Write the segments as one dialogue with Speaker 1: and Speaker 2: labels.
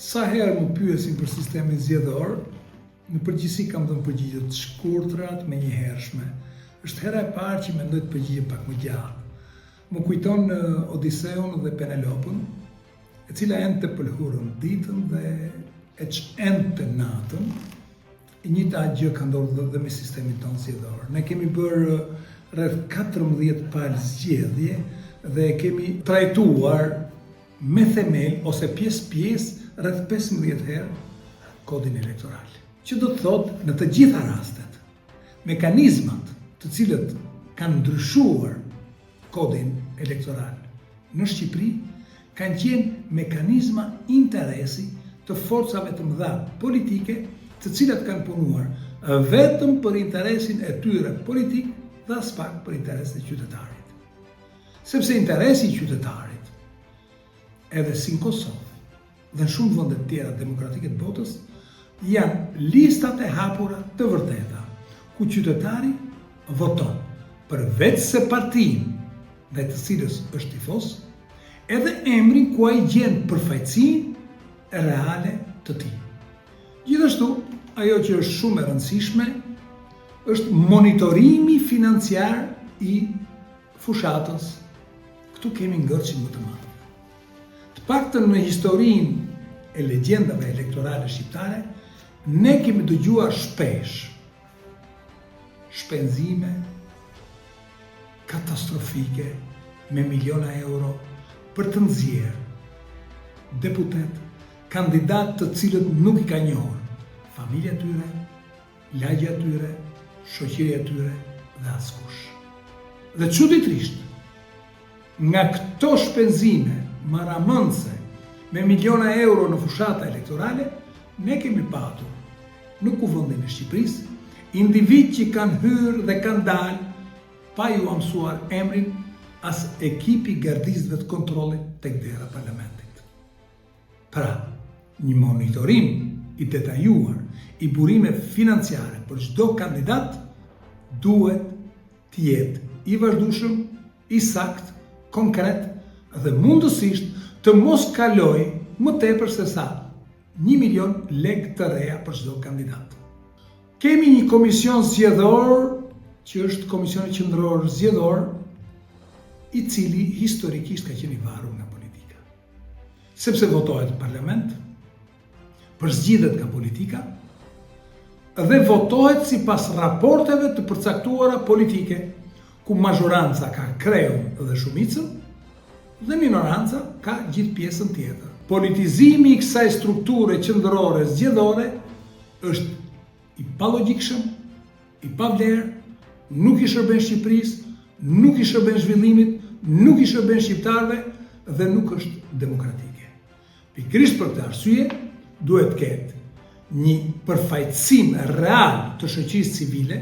Speaker 1: Sa herë më pyesin për sistemin zgjedhor, në përgjithësi kam dhënë përgjigje të shkurtra, të menjëhershme. Është hera e parë që mendoj të përgjigjem pak më gjatë. Më kujton Odiseun dhe Penelopën, e cila ente pëlhurën ditën dhe e ente natën. E njëjta gjë ka ndodhur dhe me sistemin tonë zgjedhor. Ne kemi bërë rreth 14 palë zgjedhje dhe kemi trajtuar me themel ose pjesë rreth 15 herë kodin elektoral. Që do të thotë në të gjitha rastet, mekanizmat të cilët kanë ndryshuar kodin elektoral në Shqipëri kanë qenë mekanizma interesi të forcave të mëdha politike, të cilat kanë punuar vetëm për interesin e tyre politik dhe as pak për interesin e qytetarit. Sepse interesi i qytetarit, edhe si në Kosovë dhe në shumë vende të tjera demokratike të botës, janë listat e hapura të vërteta, ku qytetari voton për vetë se partin dhe të cilës është tifos, edhe emrin ku ai gjen përfaqësinë reale të tij. Gjithashtu, ajo që është shumë e rëndësishme është monitorimi financiar i fushatës. Këtu kemi ngërçin më të madh. Të paktën në historinë e legjendave elektorale shqiptare, ne kemi dëgjuar shpesh shpenzime katastrofike me miliona euro për të nxjerrë deputet, kandidat të cilët nuk i ka njohur familja tyre, lagja tyre, shoqëria tyre dhe askush. Dhe çuditërisht, nga këto shpenzime maramëndse me miliona euro në fushata elektorale, ne kemi patur në kuvendin e Shqipërisë individ që kanë hyrë dhe kanë dalë pa ju mësuar emrin as ekipi gardistëve të kontrollit tek dera e parlamentit. Pra, një monitorim i detajuar i burimeve financiare për çdo kandidat duhet të jetë i vazhdueshëm, i saktë, konkret dhe mundësisht të mos kalojë më tepër se sa 1 milion lekë të reja për çdo kandidat. Kemi një komision zgjedhor, që është Komisioni Qendror Zgjedhor, i cili historikisht ka qenë i varur nga politika. Sepse votohet në parlament, përzgjidhet nga politika dhe votohet sipas raporteve të përcaktuara politike, ku majoranca ka kreun dhe shumicën dhe minoranca ka gjithë pjesën tjetër. Politizimi i kësaj strukture qendrore zgjedhore është i palogjikshëm, i pavlerë, nuk i shërben Shqipërisë, nuk i shërben zhvillimit, nuk i shërben shqiptarëve dhe nuk është demokratike. Pikërisht për këtë arsye, duhet të ketë një përfaqësim real të shoqërisë civile,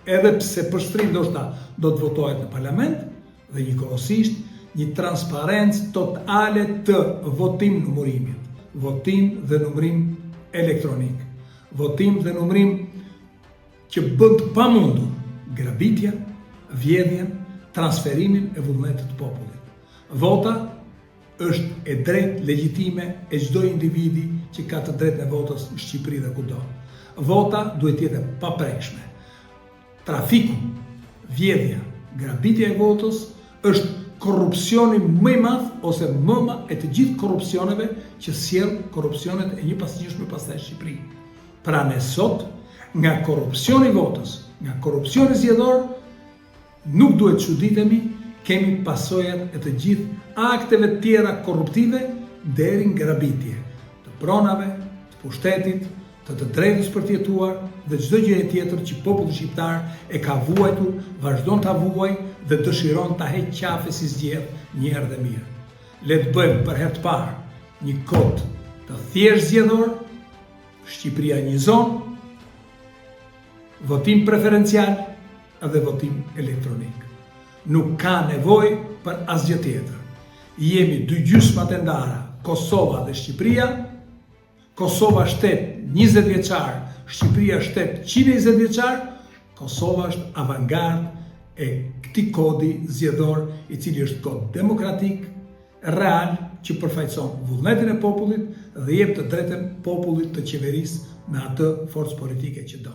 Speaker 1: edhe pse përshtrim ndoshta do të votohet në parlament, dhe njëkohësisht një transparencë totale të votim-numërimit. Votim dhe numërim elektronik. Votim dhe numërim që bën të pamundur grabitjen, vjedhjen, transferimin e vullnetit të popullit. Vota është e drejtë legjitime e çdo individi që ka të drejtën e votës në Shqipëri dhe kudo. Vota duhet të jetë e paprekshme. Trafiku, vjedhja, grabitja e votës është korrupsioni më i madh ose mëma e të gjithë korrupsioneve që sjell korrupsionet e njëpasgjishme pastaj në Shqipëri. Pra ne sot, nga korrupsioni i votës, nga korrupsioni zgjedhor, nuk duhet çuditemi, kemi pasojat e të gjithë akteve tjera korruptive deri në grabitje të pronave, të pushtetit, të drejtës për të jetuar dhe çdo gjë tjetër që populli shqiptar e ka vuajtur, vazhdon ta vuajë dhe dëshiron ta heqë qafe si zgjedh një herë dhe mirë. Le të bëjmë për herë të parë një kod të thjeshtë zgjedhor, Shqipëria një zonë, votim preferencial dhe votim elektronik. Nuk ka nevojë për asgjë tjetër. Jemi dy gjysmat e ndara, Kosova dhe Shqipëria. Kosova shtet 20 vjeçar, Shqipëria shtet 120 vjeçar, Kosova është avangard e këtij kodi zgjedhor, i cili është kod demokratik, real, që përfaqëson vullnetin e popullit dhe jep të drejtën popullit të qeverisë me atë forcë politike që do.